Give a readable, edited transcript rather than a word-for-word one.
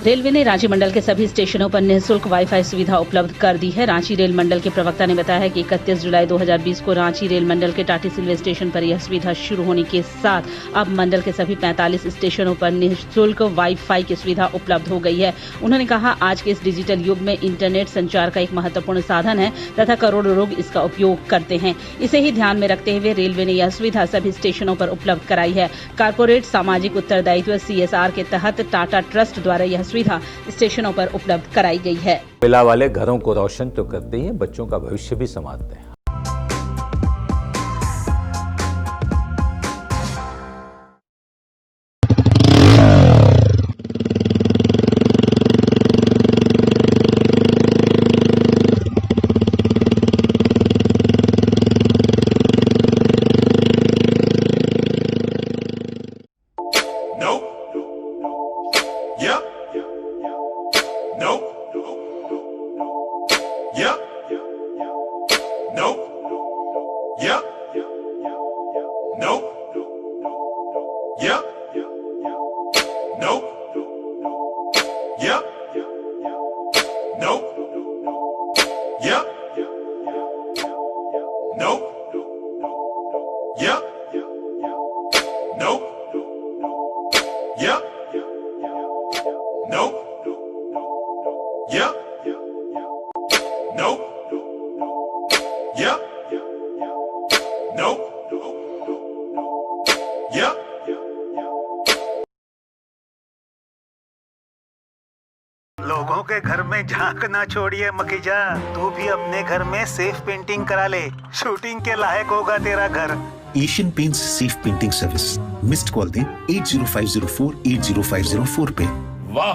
Railway ने रांची मंडल के सभी स्टेशनों पर निःशुल्क वाईफाई सुविधा उपलब्ध कर दी है। रांची रेल मंडल के प्रवक्ता ने बताया है कि 31 जुलाई 2020 को रांची रेल मंडल के टाटी सिल्वे स्टेशन पर यह सुविधा शुरू होने के साथ अब मंडल के सभी 45 स्टेशनों पर निःशुल्क वाईफाई की सुविधा उपलब्ध हो गई है। उन्होंने कहा, आज के इस डिजिटल युग में इंटरनेट संचार का एक महत्वपूर्ण साधन है तथा करोड़ों लोग इसका उपयोग करते हैं। इसे ही ध्यान में रखते हुए रेलवे ने यह सुविधा सभी स्टेशनों पर उपलब्ध कराई है। कारपोरेट सामाजिक उत्तरदायित्व CSR के तहत टाटा ट्रस्ट द्वारा यह सुविधा स्टेशनों पर उपलब्ध कराई गई है। कोयला वाले घरों को रोशन तो करते ही हैं, बच्चों का भविष्य भी संवारते हैं। लोगों के घर में झांक ना छोड़िए मखीजा, तू भी अपने घर में सेफ पेंटिंग करा ले। शूटिंग के लायक होगा तेरा घर। Asian paints safe painting service. Missed call दें 8050480504 पे। वाह।